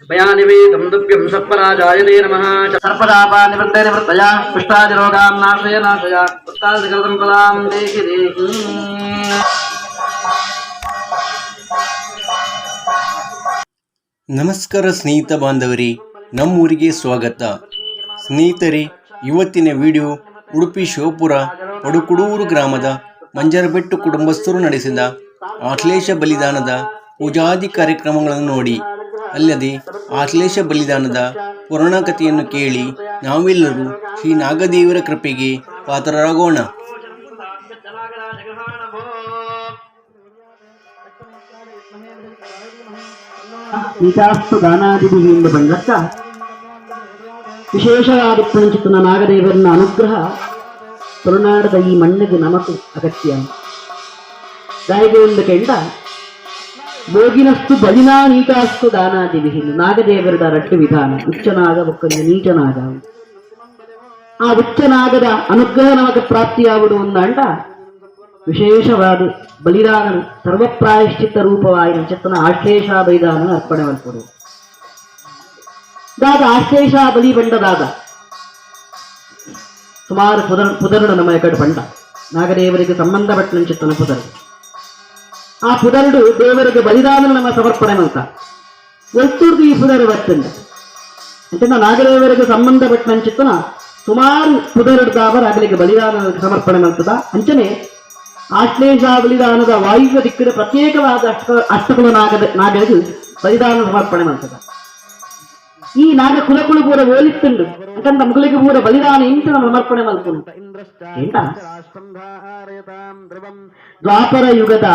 भयानिवेदं दुभ्यं सर्पराजाय ते नमः सर्पशापा निवृत्ते निवृत्तया पुष्टादिरोगां नाशय नाशय पुष्टादिकृतं पदां देहि देहि ನಮಸ್ಕಾರ ಸ್ನೇಹಿತ ಬಾಂಧವರೇ, ನಮ್ಮೂರಿಗೆ ಸ್ವಾಗತ. ಸ್ನೇಹಿತರೆ, ಇವತ್ತಿನ ವಿಡಿಯೋ ಉಡುಪಿ ಶಿವಪುರ ಪಡುಕುಡೂರು ಗ್ರಾಮದ ಮಂಜರಬೆಟ್ಟು ಕುಟುಂಬಸ್ಥರು ನಡೆಸಿದ ಆಶ್ಲೇಷ ಬಲಿದಾನದ ಪೂಜಾದಿ ಕಾರ್ಯಕ್ರಮಗಳನ್ನು ನೋಡಿ, ಅಲ್ಲದೆ ಆಶ್ಲೇಷ ಬಲಿದಾನದ ಪುರಾಣ ಕಥೆಯನ್ನು ಕೇಳಿ ನಾವೆಲ್ಲರೂ ಶ್ರೀ ನಾಗದೇವರ ಕೃಪೆಗೆ ಪಾತ್ರರಾಗೋಣ. ಈಶಾಸ್ತು ದಾನಾದಿಭಿ ಎಂದು ಬಂದಕ್ಕ ವಿಶೇಷವಾದ ಪಂಚಿತನ ನಾಗದೇವರನ್ನ ಅನುಗ್ರಹ ತುಳುನಾಡದ ಈ ಮಣ್ಣಿಗೆ ನಮಕು ಅಗತ್ಯ. ಗಾಯಗೊಂದು ಕೆಂಡ ಭೋಗಿನಸ್ತು ಬಲಿನಾ ನೀಟಾಸ್ತು ದಾನಾದಿಭಿ ನಾಗದೇವರದ ರಟ್ಟು ವಿಧಾನ. ಉಚ್ಚನಾಗ ಒಕ್ಕಂದು ನೀಚನಾಗ ಆ ಉಚ್ಚನಾಗದ ಅನುಗ್ರಹ ನಮಗೆ ಪ್ರಾಪ್ತಿಯಾಗುವುದು ಅಂದ ವಿಶೇಷವಾದ ಬಲಿದಾನನು ಸರ್ವಪ್ರಾಯಶ್ಚಿತ್ತ ರೂಪವಾಗಿ ಚಿತ್ತನ ಆಶ್ಲೇಷ ಬಲಿದಾನ ಅರ್ಪಣೆ ಮಾಡ್ಕೊಡು. ದಾದ ಆಶ್ಲೇಷ ಬಲಿ ಬಂಡದಾದ ಸುಮಾರು ಪುದರಡು ನಮ್ಮ ಕಡೆ ಬಂಡ ನಾಗದೇವರಿಗೆ ಸಂಬಂಧಪಟ್ಟ ಚಿತ್ತನ ಪುದರಡು. ಆ ಪುದರಡು ದೇವರಿಗೆ ಬಲಿದಾನ ನಮ್ಮ ಸಮರ್ಪಣೆ ಅಂತ ಒತ್ತುರ್ದು ಈ ಪುದರ ಬರ್ತಂಡ ಅಂತ ನಾಗದೇವರಿಗೆ ಸಂಬಂಧಪಟ್ಟ ಚಿತ್ತನ ಸುಮಾರು ಪುದರಡ್ದಾವರ ಆಗಲಿಕ್ಕೆ ಬಲಿದಾನ ಸಮರ್ಪಣೆ ಮಾಡ್ತದ. ಅಂಚನೆ ಆಶ್ಲೇಷ ಬಲಿದಾನದ ವಾಯುವ್ಯ ದಿಕ್ಕಿನ ಪ್ರತ್ಯೇಕವಾದ ಅಷ್ಟಕುಲ ನಾಗರಿಗೂ ಬಲಿದಾನ ಸಮರ್ಪಣೆ ಮಾಡ್ತದ. ಈ ನಾಗ ಕುಲಕುಳು ಪೂರ ಹೋಲಿತ್ತುಂಡು ಯಾಕಂತ ಮುಗುಲಿಗೆ ಪೂರ ಬಲಿದಾನ ಇಂಟು ನಮ್ಮ ಸಮರ್ಪಣೆ ಮಾಡ್ಕೊಂಡು ದ್ವಾಪರ ಯುಗದ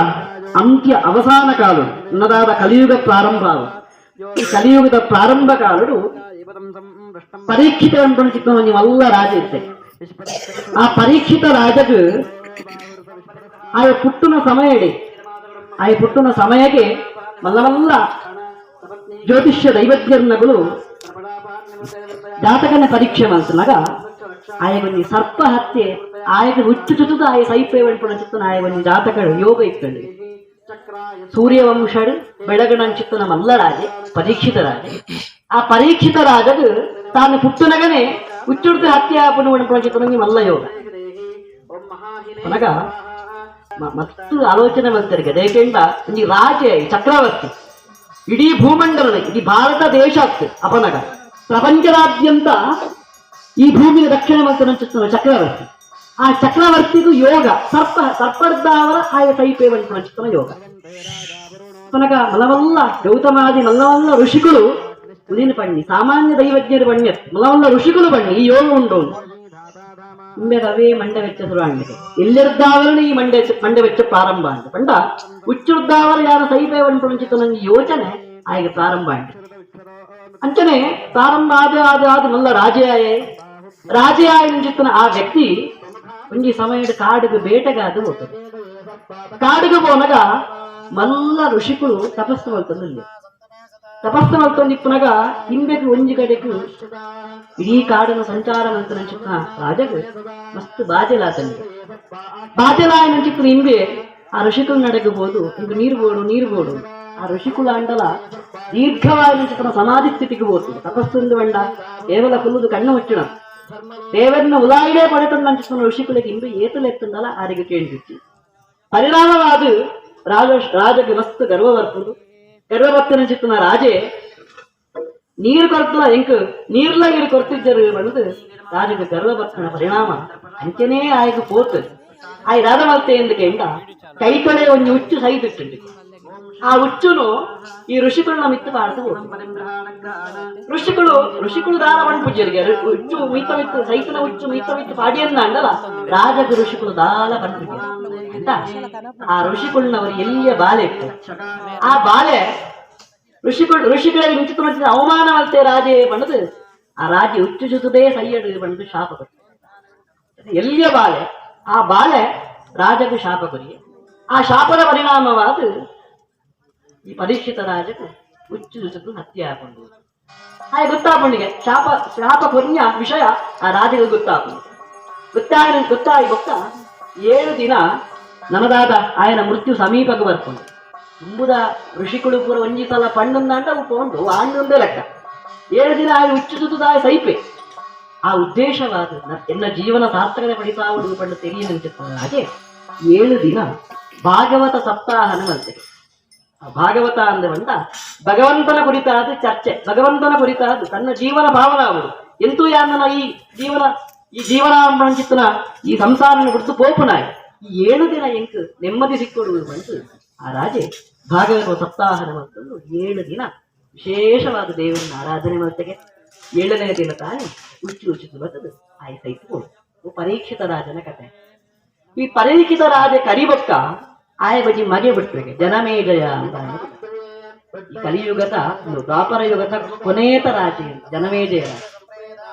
ಅಂತ್ಯ ಅವಸಾನ ಕಾಲು ಅನ್ನದಾದ ಕಲಿಯುಗ ಪ್ರಾರಂಭ. ಈ ಕಲಿಯುಗದ ಪ್ರಾರಂಭ ಕಾಲಡು ಪರೀಕ್ಷಿತ ಅನ್ಕೊಂಡು ನೀವೆಲ್ಲ ರಾಜ ಇರ್ತೆ. ಆ ಪರೀಕ್ಷಿತ ರಾಜకు ಆಯ ಪುಟ್ಟನ ಸಮಯ ಇಡಿ ಆಯ ಪುಟ್ಟನ ಸಮಯಕ್ಕೆ ಮಲ್ಲಮಲ್ಲ ಜ್ಯೋತಿಷ್ಯ ದೈವಜ್ಞರ್ನಗಳು ಜಾತಕನ ಪರೀಕ್ಷೆ ಮಾಡ್ತಾಗ ಆಯಗೊಂದು ಸರ್ಪ ಹತ್ಯೆ ಆಯಗೆ ಹುಚ್ಚು ಚುಚ್ಚುದು ಆಯ ಸೈಪೇವಣ್ಣ ಚಿತ್ತನ ಆಯಗೊಂದು ಜಾತಕಗಳು ಯೋಗ ಇಕ್ಕಂಡು ಸೂರ್ಯವಂಶಡು ಬೆಳಗಣ ಚಿತ್ತನ ಮಲ್ಲರಾಜೆ ಪರೀಕ್ಷಿತ ರಾಜೆ. ಆ ಪರೀಕ್ಷಿತ ರಾಜದು ತಾನು ಪುಟ್ಟನಗನೆ ಹುಚ್ಚುಡ್ದು ಹತ್ಯೆ ಆಪಣ ಚಿತ್ತನ ಮಲ್ಲ ಯೋಗ ಅನಗ ಮತ್ತು ಆಲೋಚನೆ ಮಾಡ್ತಾರೆ. ಏಕೆಂಡ ಈ ರಾಜೆ ಚಕ್ರವರ್ತಿ ಇಡೀ ಭೂಮಂಡಲ ಇಡೀ ಭಾರತ ದೇಶ ಆಗ್ತದೆ ಅಪನಗ ಪ್ರಪಂಚದಾದ್ಯಂತ ಈ ಭೂಮಿಯ ರಕ್ಷಣೆ ಮಾಡ್ತಾನೆ ಚಕ್ರವರ್ತಿ. ಆ ಚಕ್ರವರ್ತಿಗೂ ಯೋಗ ಸರ್ಪರ್ದಾವರ ಆಯ ಸೈಪೇವಂತ ಚಿತ್ತನ ಯೋಗ ಅಪನಗ ಮಲವಲ್ಲ ಗೌತಮಾದಿ ಮಲ್ಲವಲ್ಲ ಋಷಿಗಳು ಉದಿನ ಪಣ್ಣಿ ಸಾಮಾನ್ಯ ದೈವಜ್ಞರು ಬಣ್ಣ ಮಲವಲ್ಲ ಋಷಿಗಳು ಬಣ್ಣಿ ಈ ಯೋಗ ಉಂಟು ಅವೇ ಮಂಡ ವೆಚ್ಚ ಶುರು ಆಗಿದೆ. ಎಲ್ಲಿರ್ದಾವರಣ ಈ ಮಂಡ ವೆಚ್ಚ ಪ್ರಾರಂಭ ಅಂತ ಪಂಡ ಹುಚ್ಚುರ್ದಾವರ ಯಾರು ಸೈಪೇವಂತ ನಂಗೆ ಯೋಚನೆ ಆಯ್ಕೆ ಪ್ರಾರಂಭ ಆಯ್ತು. ಅಂಚನೆ ಪ್ರಾರಂಭ ಆದ ಮಲ್ಲ ರಾಜಯಾಯ ಚಿತ್ತನ ಆ ವ್ಯಕ್ತಿ ಒಂಜಿ ಸಮಯದ ಕಾಡಿಗೆ ಬೇಟೆಗಾದು ಹೋಗ್ತದೆ. ಕಾಡಿಗೆ ಹೋನಾಗ ಮಲ್ಲ ಋಷಿಗಳು ತಪಸ್ಸು ಮಾಡ್ತಂದಲ್ಲಿ ತಪಸ್ಸು ಮಾಡ್ಕೊಂಡಿಪ್ಪನಾಗ ಹಿಂದೆಗೆ ಒಂಜಿ ಕಡೆಗೂ ಇಡೀ ಕಾಡನ್ನು ಸಂಚಾರ ಮಾಡ್ತಾನೆ ಚಿಕ್ಕ ರಾಜಗೂ ಮಸ್ತ್ ಬಾಜೆಲಾಯನ ಚಿಕ್ಕ ಹಿಂದೆ ಆ ಋಷಿಕುಳ ನಡೆಗಬಹುದು ಇಂದು ನೀರು ಬೋಡು ಆ ಋಷಿಕುಳ ಅಂಡಲ ದೀರ್ಘವಾದ ಚಿಕ್ಕನ ಸಮಾಧಿ ಸ್ಥಿತಿಗೆ ಹೋಗ್ತದೆ. ತಪಸ್ಸು ಬಂಡ ಕೇವಲ ಕುಲ್ಲುದು ಕಣ್ಣು ಮುಚ್ಚಿನ ದೇವರನ್ನ ಉದಾಯಿಡೇ ಪಡೆತಂದ ಚಿಕ್ಕನ ಋಷಿಕುಳಿಗೆ ಇಂದು ಏತಲೆತ್ತಂದಲ್ಲ ಆರಿಗೆ ಕೇಳಿಬಿಟ್ಟು ಪರಿಣಾಮವಾದ ರಾಜಗೆ ಮಸ್ತ್ ಗರ್ವವರ್ತನ ಚಿಕ್ಕನ ರಾಜೆ ನೀರು ಕೊರತಲ್ಲ ಎಂಕ್ ನೀರ್ಲ ನೀರು ಕೊರತಿದ್ದರು ಬಂದು ರಾಜಗೆ ಗರ್ವವರ್ತನ ಪರಿಣಾಮ ಅಂಚನೇ ಆಯ್ಕೆ ಪೋತು ಆಯ್ ರಾಧವರ್ತೆ ಎಂದು ಕೇಂದ್ರ ಕೈ ಕಡೆ ಒಂದು ಹುಚ್ಚು ಸೈದಿಟ್ಟು ಆ ಹುಚ್ಚುನು ಈ ಋಷಿಗಳನ್ನ ಮಿತ್ತು ಪಾಡ್ತು ಋಷಿಗಳು ದಾರ ಬಣ್ಣ ಪೂಜ್ಯರಿಗೆ ಹುಚ್ಚು ಮಿತ್ತು ಸೈತನ ಹುಚ್ಚು ಮಿತ್ತು ಪಾಡಿಯನ್ನ ಅಂಡಲ್ಲ ರಾಜಗ ಋಷಿಗಳು ದಾಲ ಬಣ್ಣ ಅಂತ ಆ ಋಷಿಗಳನ್ನವರು ಎಲ್ಲಿಯ ಬಾಲೆ ಇತ್ತು. ಆ ಬಾಲೆ ಋಷಿಗಳಿಗೆ ಮಿಂಚಿತು ಮಾಡಿದ ಅವಮಾನವಲ್ತೆ ರಾಜೆ ಬಣ್ಣದು ಆ ರಾಜೆ ಹುಚ್ಚು ಜುತುದೇ ಸೈಯಡು ಬಣ್ಣದು ಶಾಪ ಎಲ್ಲಿಯ ಬಾಲೆ ಆ ಬಾಲೆ ರಾಜಗೂ ಶಾಪ ಕೊರಿ. ಆ ಶಾಪದ ಪರಿಣಾಮವಾದ ಈ ಪರೀಕ್ಷಿತ ರಾಜకు ಹುಚ್ಚು ಜುತು ಹತ್ಯೆ ಹಾಕೊಂಡು ಹಾಗೆ ಗೊತ್ತಾಪಣ್ಣಿಗೆ ಶಾಪ ಕೊರಿಯ ವಿಷಯ ಆ ರಾಜಗೆ ಗೊತ್ತಾಗಿ 7 ದಿನ ನನ್ನದಾದ ಆಯನ ಮೃತ್ಯು ಸಮೀಪಕ್ಕೆ ಬರ್ಕೊಂಡು ತುಂಬುದ ಋಷಿಗಳು ಪೂರ ಒಂಜಿ ಸಲ ಪಂಡಂದಂಟ ಉಂಟು ಆಂಡೊಂದೇ ಲೆಕ್ಕ 7 ದಿನ ಆಗಿ ಉಚ್ಚುದುದಾಯ ಸೈಪೆ ಆ ಉದ್ದೇಶವಾದ ಎನ್ನ ಜೀವನ ಸಾರ್ಥಕತೆ ಪಡಿಸಾವುಡು ಪಂಡು ತೆರಿಯನೆಂಚಿರ್ತದೆ ಹಾಗೆ 7 ದಿನ ಭಾಗವತ ಸಪ್ತಾಹನ ಮಲ್ತೇವೆ. ಭಾಗವತ ಅಂದವಂತ ಭಗವಂತನ ಕುರಿತಾದ ಚರ್ಚೆ, ಭಗವಂತನ ಕುರಿತಾದ ತನ್ನ ಜೀವನ ಭಾವನ ಆಗುದು ಎಂತೂ ಯಾನ ಈ ಜೀವನ ಅಂಚಿತ್ತನ ಈ ಸಂಸಾರನ ಕುರಿತು ಪೋಪುನಾಯ ಈ 7 ದಿನ ಎಂಕ್ ನೆಮ್ಮದಿ ಸಿಕ್ಕೊಡುವುದು ಬಂತು ಆ ರಾಜೆ ಭಾಗವತ ಸಪ್ತಾಹನ ಮತ್ತೊಂದು 7 ದಿನ ವಿಶೇಷವಾದ ದೇವರನ್ನ ಆರಾಧನೆ ಮಾಡ್ತೆಗೆ. 7ನೇ ದಿನ ತಾನೇ ಉಚ್ಚು ಬರ್ತದೆ ಆಯ್ತಾ ಇಟ್ಕೊಂಡು ಪರೀಕ್ಷಿತ ರಾಜನ ಕಥೆ. ಈ ಪರೀಕ್ಷಿತ ರಾಜ ಕರಿಬಕ್ಕ ಆಯ ಬಜಿ ಮಗೆ ಬಿಟ್ರಿಗೆ ಜನಮೇಜಯ ಅಂತ. ಈ ಕಲಿಯುಗದ ಒಂದು ದ್ವಾಪರ ಯುಗದ ಕೊನೆಯತ ರಾಜೆ ಜನಮೇಜಯ ರಾಜ.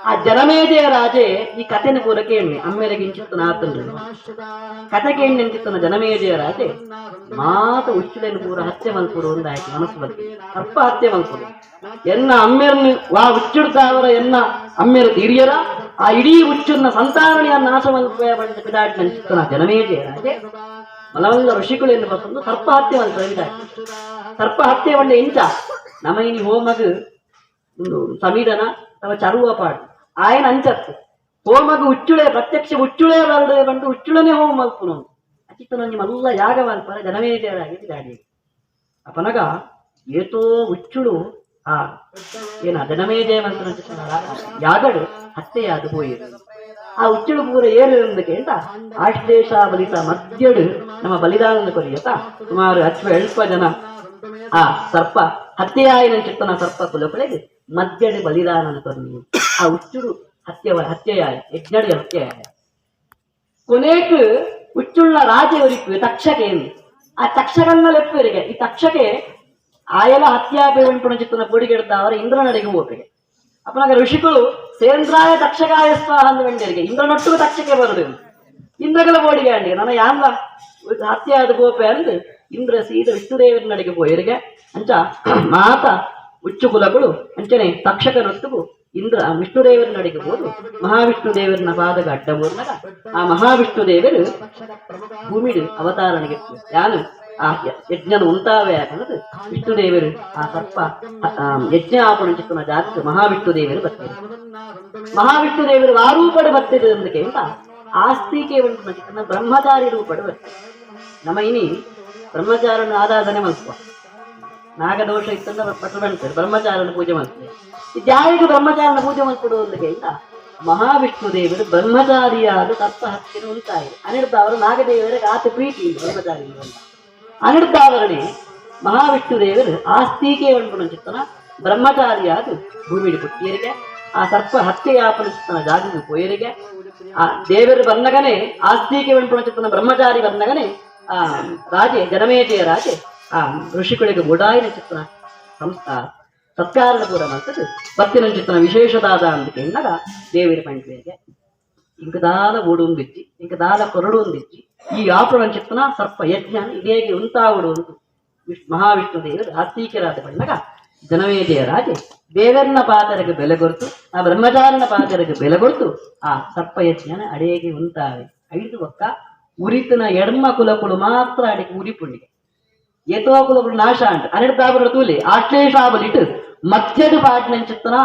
ಆ ಜನಮೇಜಯ ರಾಜೆ ಈ ಕಥೆನ ಪೂರ ಕೇಳಿ ಅಮ್ಮೆರಗಿಂಚಿತ್ತು ನಾತಂದ್ರೆ ಕಥೆ ಕೇಳಿ ನೆಂಚಿತ್ತನ ಜನಮೇಜಯ ರಾಜೆ ಮಾತ ಉಚ್ಚುಲೆನು ಪೂರ ಹತ್ಯೆ ಮಲ್ಪುರು ಒಂದಾಯ್ತು ಮನಸ್ಸು ಬಗ್ಗೆ ಸರ್ಪ ಹತ್ಯೆ ಮಲ್ಪುರು ಎನ್ನ ಅಮ್ಮೆರನ್ನು ವಾ ಉಚ್ಚುಡ್ತಾವರ ಎನ್ನ ಅಮ್ಮೆರ ಹಿರಿಯರ ಆ ಇಡೀ ಉಚ್ಚುನ್ನ ಸಂತಾನಣಿಯ ನಾಶ ಮಲ್ಪೆ ಬಂದ ಪಿದಾಟಿ ನೆಂಚಿತ್ತನ ಜನಮೇಜಯ ರಾಜೆ ಮಲವಲ್ಲ ಋಷಿಗಳು ಬಂದು ಸರ್ಪ ಹತ್ಯೆ ಮಲ್ಪುರ ಪಿದಾಟಿ ಸರ್ಪ ಹತ್ಯೆ ಬಂದ ಎಂಚ ನಮ್ಮ ಇನಿ ಹೋಮಗು ಒಂದು ಸಮೀರನ ತವ ಚರುವ ಪಾಡು ಆಯನ ಅಂಚತ್ತು ಹೋಮಗು ಉಚ್ಚುಳೆ ಪ್ರತ್ಯಕ್ಷ ಉಚ್ಚುಳೆ ಬರಡೆ ಬಂದು ಉಚ್ಚುಳನೆ ಹೋಮ ಮಲ್ಪುನು ಅಚಿತ್ತ ನಂಗೆ ಮಲ್ಲ ಯಾಗ ಮಲ್ಪರ ಜನಮೇಜಯರಾಗಿ ಪಿದಾಡಿ ಅಪನಗ ಏತೋ ಉಚ್ಚುಳು ಆ ಏನ ಜನಮೇಜಯ ಮಂತ್ರ ಯಾಗಡು ಹತ್ಯೆಯಾದು ಹೋಯಿರು ಆ ಉಚ್ಚುಳು ಪೂರ ಏನಿರುವುದಕ್ಕೆ ಅಂತ ಆಶ್ಲೇಷ ಬಲಿತ ಮಧ್ಯಡು ನಮ್ಮ ಬಲಿದಾನದ ಕೊರಿಯತ ಸುಮಾರು 10 ಜನ ಆ ಸರ್ಪ ಹತ್ಯೆಯಾಯಿನ ಚಿತ್ತನ ಸರ್ಪ ಕುಲಪಳೆಗೆ ಮಧ್ಯಡು ಬಲಿದಾನನ ಕೊರಿಯು ಆ ಉಚ್ಚುಡು ಹತ್ಯೆಯಾಯ ಯಜ್ಞಡು ಹತ್ಯೆಯಾಯ ಕೊನೆಗೆ ಉಚ್ಚುಳ್ಳ ರಾಜವರಿಪ್ಪು ತಕ್ಷಕೇನು ಆ ತಕ್ಷಕನ್ನ ಲೆಪ್ಪರಿಗೆ ಈ ತಕ್ಷಕೆ ಆಯಲ ಹತ್ಯಾಪೆಂಪುಣ ಚಿತ್ತನ ಪುಡಿಗೆಡ್ದ ಅವರ ಇಂದ್ರನಡೆಗೆ ಹೋಪಿಗೆ ಅಪ್ಪನಾಗ ಋಷಿಗಳು ಸೇಂದ್ರಾಯ ತಕ್ಷಕಾಯ ಸ್ವಾಹ ಅಂದ ವೆಂಡರಿಗೆ ಇಂದ್ರನೊಟ್ಟು ತಕ್ಷಕೆ ಬರುದು ಇಂದ್ರಗಳ ಬೋಡಿಗೆ ಅಂಡಿಗೆ ನನ್ನ ಯಾಂದ ಹತ್ಯೆ ಆದ ಗೋಪೆ ಅಂದು ಇಂದ್ರ ಸೀದ ವಿಷ್ಣುದೇವರ ನಡಿಗೆ ಹೋಯರಿಗೆ ಅಂಚ ಮಾತ ಉಚ್ಚು ಕುಲಗಳು ಅಂಚನೆ ತಕ್ಷಕನೊಟ್ಟಿಗೂ ಇಂದ್ರ ವಿಷ್ಣುದೇವರ ನಡಿಗೆ ಹೋದು ಮಹಾವಿಷ್ಣು ದೇವರನ ಪಾದಗ ಅಡ್ಡ ಊರ್ನಾಗ ಆ ಮಹಾವಿಷ್ಣು ದೇವರು ಭೂಮಿಡು ಅವತಾರಣಿಗೆ ಯಾನು ಆ ಯಜ್ಞನ ಉಂಟಾವೆ ಅನ್ನೋದು ವಿಷ್ಣು ದೇವರು ಆ ಸರ್ಪ ಯಜ್ಞ ಆಪಣ ಚಿತ್ತನ ಜಾತಿ ಮಹಾವಿಷ್ಣು ದೇವರು ಬರ್ತಾರೆ. ಮಹಾವಿಷ್ಣು ದೇವರು ಆ ರೂಪಡು ಬರ್ತಿದೆ ಅಂದಕ್ಕೆ ಅಂತ ಆಸ್ತಿಕೆ ಉಂಟು ಚಿತ್ತನ ಬ್ರಹ್ಮಚಾರಿ ರೂಪಡು ಬರ್ತದೆ. ನಮ್ಮ ಇನಿ ಬ್ರಹ್ಮಚಾರನ ಆರಾಧನೆ ಮಲ್ಪುವ ನಾಗದೋಷ ಇತ್ತಂದ್ರೆ ಪಟ್ಟು ಬಣ್ತಾರೆ ಬ್ರಹ್ಮಚಾರನ ಪೂಜೆ ಮಾಡ್ತಾರೆ. ಇದ್ಯಾರಿಗೂ ಬ್ರಹ್ಮಚಾರನ ಪೂಜೆ ಮಾಡ್ಕೊಡುವುದಕ್ಕೆ ಅಂತ ಮಹಾವಿಷ್ಣು ದೇವರು ಬ್ರಹ್ಮಚಾರಿಯಾದ ಸರ್ಪ ಹತ್ತಿರ ಉಂಟಾಗಿದೆ ಅನಿಡ್ದವರು ನಾಗದೇವರಿಗೆ ಆತ ಪ್ರೀತಿ ಬ್ರಹ್ಮಚಾರಿ ಅಂತ ಅನಿಡ್ದಾವರಣೆ ಮಹಾವಿಷ್ಣು ದೇವರು ಆಸ್ತಿಕೆ ಉಂಟು ಚಿತ್ತನ ಬ್ರಹ್ಮಚಾರಿಯಾದ ಭೂಮಿಡಿ ಪುಟ್ಟಿಯರಿಗೆ ಆ ಸರ್ಪ ಹತ್ಯೆಯಾಪನಿಸ್ತನ ಜಾಗದ ಪೋಯರಿಗೆ ಆ ದೇವರು ಬಂದಗನೆ ಆಸ್ತಿಕೆ ಉಂಟು ಚಿತ್ತನ ಬ್ರಹ್ಮಚಾರಿ ಬಂದಗನೆ ಆ ರಾಜೆ ಜನಮೇಜಯ ರಾಜೆ ಆ ಋಷಿಗಳಿಗೆ ಬುಡಾಯಿನ ಚಿತ್ತನ ಸತ್ಕಾರದ ಪೂರ ಮಾಡ್ತದೆ ಬತ್ತಿನ ಚಿತ್ತನ ವಿಶೇಷದಾದ ಅಂದಕ್ಕೆ ಎಂದಾಗ ದೇವರ ಪಂಚೆಗೆ ಇಂಕದಾಲ ಓಡುಂದಿಚ್ಚಿ ಇಂಕದಾಲ ಕೊರಡುಂದಿಚ್ಚಿ ಈ ಆಪುರ ಚಿತ್ತನ ಸರ್ಪ ಯಜ್ಞ ಇದೇಗೆ ಉಂಟಾವುಡು ಉಂಟು ಮಹಾವಿಷ್ಣು ದೇವರು ಆಸ್ತಿಕರಾದ ಬಂದಾಗ ಜನಮೇಜಯ ರಾಜೆ ದೇವರನ ಪಾದರಿಗೆ ಬೆಲೆ ಕೊಡ್ತು ಆ ಬ್ರಹ್ಮಚಾರನ ಪಾದರಿಗೆ ಬೆಲೆ ಕೊಡ್ತು ಆ ಸರ್ಪ ಯಜ್ಞನ ಅಡೆಗೆ ಉಂಟಾವೆ 5 ಒಕ್ಕ ಉರಿತನ ಎಡ್ಮ ಕುಲಕುಳು ಮಾತ್ರ ಅಡಿಗೆ ಉರಿಪುಂಡಿಗೆ ಏತೋ ಕುಲಕುಳು ನಾಶ ಅಂಟ 12 ತೂಲಿ ಆಶ್ಲೇಷಾಬಲಿಟ್ಟು ಮಧ್ಯಡು ಪಾಟಿನಂಚಿತ್ತನ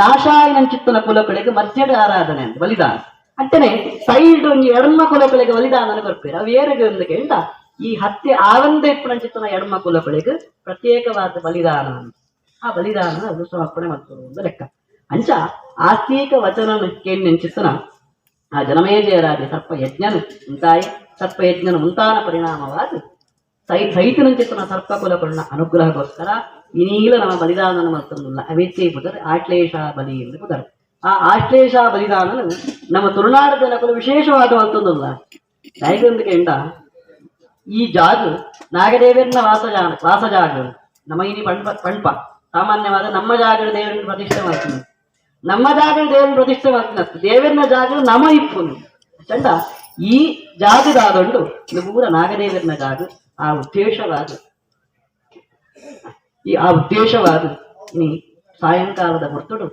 ನಾಶಾಯಿನಂಚಿತ್ತನ ಕುಲಕುಳಿಗೆ ಮಧ್ಯಡು ಆರಾಧನೆ ಅಂತ ಬಲಿದಾನ ಅಂಟನೆ ಸೈಡ್ ಒಂಜಿ ಎಡ್ಮ ಕುಲಕುಳಿಗೆ ಬಲಿದಾನ ಕೊರ್ಪೇರು ಅವು ಏರಿಗೆ ಒಂದಕ್ಕೆ ಎಂತ ಈ ಹತ್ಯೆ ಆವಂದೇ ಇಪ್ಪನಂಚಿತ್ತನ ಎಡ್ಮ ಕುಲಕುಳಿಗೆ ಪ್ರತ್ಯೇಕವಾದ ಬಲಿದಾನ ಅಂತ ಆ ಬಲಿದಾನ ಅದು ಸಮರ್ಪಣೆ ಮಾಡ್ತಾರೆ ಒಂದು ಲೆಕ್ಕ ಅಂಚ ಆಸ್ತಿಕ ವಚನ ಕೇಳಿನಂಚಿತ್ತನ ಆ ಜನಮೇಜಯ ರಾಜ ಸರ್ಪ ಯಜ್ಞನು ಉಂಟಾಯಿ ಸರ್ಪ ಯಜ್ಞನು ಮುಂತಾನ ಪರಿಣಾಮವಾದ ಸೈತನಂಚಿತ್ತನ ಸರ್ಪ ಕುಲಕುಳನ ಅನುಗ್ರಹಕ್ಕೋಸ್ಕರ ಇನ್ನೀಲ ನಮ್ಮ ಬಲಿದಾನ ಮತ್ತೊಂದಿಲ್ಲ ಅವೇಚ್ಚೆ ಪುದರೆ ಆಶ್ಲೇಷ ಬಲಿ ಎಂದು ಪುದರೆ ಆ ಆಶ್ಲೇಷ ಬಲಿದಾನನು ನಮ್ಮ ತುಳುನಾಡು ಜನಕಲು ವಿಶೇಷವಾದ ಮತ್ತೊಂದಿಲ್ಲ ಹೇಗೆಂದಕ್ಕೆ ಎಂಡ ಈ ಜಾಗ ನಾಗದೇವರನ ವಾಸಜಾಗ ನಮ್ಮ ಇನಿ ಪಂಪ ಸಾಮಾನ್ಯವಾದ ನಮ್ಮ ಜಾಗದ ದೇವರನ್ನು ಪ್ರತಿಷ್ಠೆ ಮಾಡ್ತೀನಿ ನಮ್ಮ ಜಾಗದ ದೇವರನ್ನು ಪ್ರತಿಷ್ಠೆ ಮಾಡ್ತೀನಿ ದೇವರನ ಜಾಗ ನಮ ಇಪ್ಪುನು ಚಂಡ ಈ ಜಾಗದಾದೊಂಡು ಪೂರ ನಾಗದೇವರನ ಜಾಗ ಆ ಉದ್ದೇಶವಾದ ಇನಿ ಸಾಯಂಕಾಲದ ಹೊರತುಡು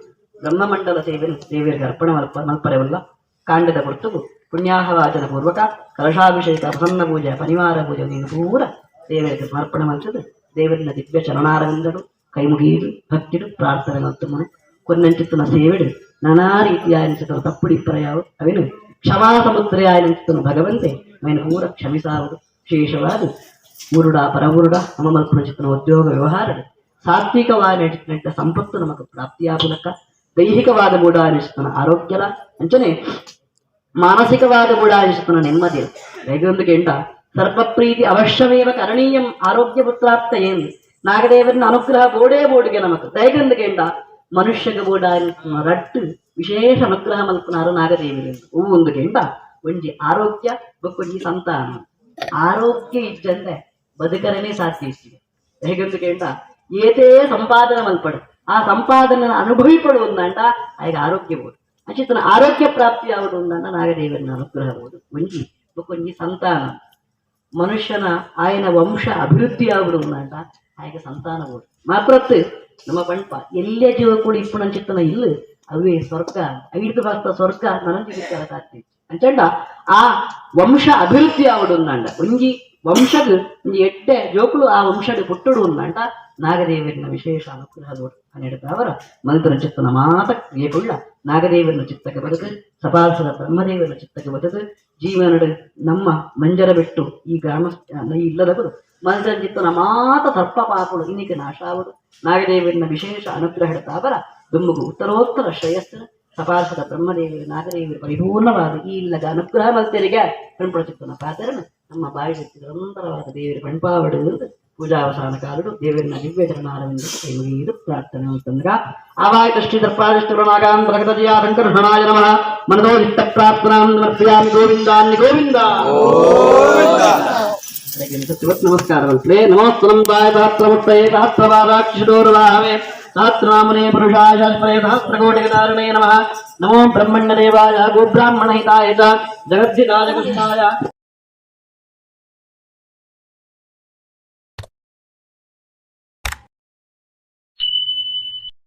ಬ್ರಹ್ಮಮಂಡಲ ಸೇವೆಯನ್ನು ದೇವರಿಗೆ ಅರ್ಪಣೆ ಮಲ್ಪರೆವಲ್ಲ ಕಾಂಡದ ಹೊರತುಗು ಪುಣ್ಯಾಹವಾಚನ ಪೂರ್ವಕ ಕಲಶಾಭಿಷೇಕ ಪ್ರಸನ್ನ ಪೂಜೆ ಪರಿವಾರ ಪೂಜೆ ನೀನು ಪೂರ ದೇವರಿಗೆ ಸಮರ್ಪಣೆ ಮಾಡ್ತದೆ ದೇವರಿನ ದಿವ್ಯ ಚರಣಾರವಿಂದಡು ಕೈ ಮುಗಿಯುದು ಭಕ್ತಿಡು ಪ್ರಾರ್ಥನೆ ಮನು ಕೊನ್ನಂಚಿತ್ತನ ಸೇವೆಡು ನಾನಾ ರೀತಿಯಾಯನಿಸಿದ ತಪ್ಪುಡಿ ಪ್ರಯಾವು ಅವೇನು ಕ್ಷಮಾ ಸಮುದ್ರಯಾಯನಿಸಿತನು ಭಗವಂತೆ ಅವನು ಪೂರ ಕ್ಷಮಿಸಾವುದು ವಿಶೇಷವಾದ ಊರುಡ ಪರವೂರುಡ ನಮ್ಮ ಮಲ್ಪನ ಚಿತ್ತನ ಉದ್ಯೋಗ ವ್ಯವಹಾರ ಸಾತ್ವಿಕವಾದ ನಟಿಸಿದ ಸಂಪತ್ತು ನಮకు ಪ್ರಾಪ್ತಿಯಾಗುಲಕ ದೈಹಿಕವಾದ ಮೂಢ ಅನಿಸ್ತನ ಆರೋಗ್ಯಲ ಅಂಚನೆ ಮಾನಸಿಕವಾದ ಮೂಢ ಅನಿಸ್ತನ ನೆಮ್ಮದಿ ಹೇಗೊಂದು ಕೆಂಡ ಸರ್ಪಪ್ರೀತಿ ಅವಶ್ಯಮೇವ ಕರಣೀಯಂ ಆರೋಗ್ಯ ಪುತ್ರಾಪ್ತ ಏನು ನಾಗದೇವರನ್ನ ಅನುಗ್ರಹ ಬೋಡೇ ಬೋಡಿಗೆ ನಮకు ದಯಗೊಂದು ಕೆಂಡ ಮನುಷ್ಯಗ ಬೋಡ ಅನಿಸ್ತನ ರಟ್ಟು ವಿಶೇಷ ಅನುಗ್ರಹ ಮಲ್ಪನಾರು ನಾಗದೇವಿ ಒಂದು ಕೆಂಡ ಒಂಜಿ ಆರೋಗ್ಯ ಬೊಕ್ಕೊಂಜಿ ಸಂತಾನ ಆರೋಗ್ಯ ಇದ್ದಂತೆ ಬದುಕರನೇ ಸಾಧ್ಯ ಇಷ್ಟಿದೆ ಹೇಗೊಂದು ಕೆಂಡ ಏತೇ ಸಂಪಾದನೆ ಮಲ್ಪಡು ಆ ಸಂಪಾದನೆ ಅನುಭವಿಪಡುವುದಂಡ ಆಗ ಆರೋಗ್ಯ ಬೋದು ಅಚಿತನ ಆರೋಗ್ಯ ಪ್ರಾಪ್ತಿ ಆಗುವುದಂಡ ನಾಗದೇವರನ್ನ ಅನುಗ್ರಹ ಬೋದು ಒಂಜಿ ಸಂತಾನ ಮನುಷ್ಯನ ಆಯನ ವಂಶ ಅಭಿವೃದ್ಧಿ ಆಗುವುದಂಡ ಆಗ ಸಂತಾನ ಬೋದು ಮಾತ್ರತ್ತು ನಮ್ಮ ಪಂಪ ಎಲ್ಲೇ ಜೀವ ಕೂಡ ಇಪ್ಪು ಚಿತ್ತನ ಇಲ್ಲ ಅವೇ ಸ್ವರ್ಗ ಐದು ಬಸ್ತ ಸ್ವರ್ಗ ನನಗೆ ಸಾಧ್ಯ ಅಂಚಂಡ ಆ ವಂಶ ಅಭಿವೃದ್ಧಿ ಆಗುವುದಂಡ ಒಂಜಿ ವಂಶದ ಒಂಜಿ ಎಡ್ಡೆ ಜೋಕುಲು ಆ ವಂಶದ ಪುಟ್ಟುಡು ಉಂದಂಟ ನಾಗದೇವರಿನ ವಿಶೇಷ ಅನುಗ್ರಹ ಹನ್ನೆರಡು ಮಂತ್ರ ಚಿತ್ತನ ಮಾತ ಕ್ರಿಯೆಗೊಳ್ಳ ನಾಗದೇವರನ ಚಿತ್ತಕ್ಕೆ ಬದುಕು ಸಪಾಸದ ಬ್ರಹ್ಮದೇವರನ ಚಿತ್ತಕ್ಕೆ ಬದುಕು ಜೀವನಡು ನಮ್ಮ ಮಂಜರ ಬಿಟ್ಟು ಈ ಗ್ರಾಮ ಇಲ್ಲದವರು ಮಂತ್ರ ಚಿತ್ತನ ಮಾತ ಸರ್ಪ ಪಾಪುಡು ಇನ್ನಿಗೆ ನಾಶ ಆಗುದು ನಾಗದೇವರಿನ ವಿಶೇಷ ಅನುಗ್ರಹ ತಾವರ ದುಮ್ಮುಗು ಉತ್ತರೋತ್ತರ ಶ್ರೇಯಸ್ಸು ಸಪಾಸದ ಬ್ರಹ್ಮದೇವರು ನಾಗದೇವರು ಪರಿಪೂರ್ಣವಾದ ಈ ಇಲ್ಲದ ಅನುಗ್ರಹ ಮಲ್ತರಿಗೆ ಕಣ್ಪಡ ಚಿತ್ತನ ಪಾತ್ರನ ನಮ್ಮ ಬಾಯಿ ನಿರಂತರವಾದ ದೇವರ ಕಣ್ಪಾವಡುವುದು ಪೂಜಾವಸಾನ ಕಾಲಡು ದೇವರಿನ ದಿವ್ಯ ಚರಣಾರವಿಂದ ಕೈ ಮುಗಿದು ಪ್ರಾರ್ಥನೆ ಅಂತಂದ್ರ ಆವಾಯ ದೃಷ್ಟಿ ದರ್ಪಾದಿಷ್ಟನಾಗಾನ್ ಪ್ರಗತಿಯ ಸಂಕರ್ಷಣಾಯ ನಮಃ ಮನದೋದಿಷ್ಟ ಪ್ರಾರ್ಥನಾಂ ಸಮರ್ಪಯಾಮಿ ಗೋವಿಂದಾನ್ನಿ ಗೋವಿಂದ ನಮಸ್ಕಾರವಂತಲೇ ನಮೋಸ್ತುನಂತಾಯ ಸಹಸ್ರಮುತ್ತಯೇ ಸಹಸ್ರಪಾದಾಕ್ಷಿಡೋರ್ವಾಹವೇ ಸಹಸ್ರನಾಮನೇ ಪುರುಷಾಯ ಶಾಸ್ತ್ರೇ ಸಹಸ್ರಕೋಟಿಗದಾರಣೇ ನಮಃ ನಮೋ ಬ್ರಹ್ಮಣ್ಯ ದೇವಾಯ ಗೋಬ್ರಾಹ್ಮಣ ಹಿತಾಯ ಚ ಜಗದ್ಧಿತಾಯ ಕೃಷ್ಣಾಯ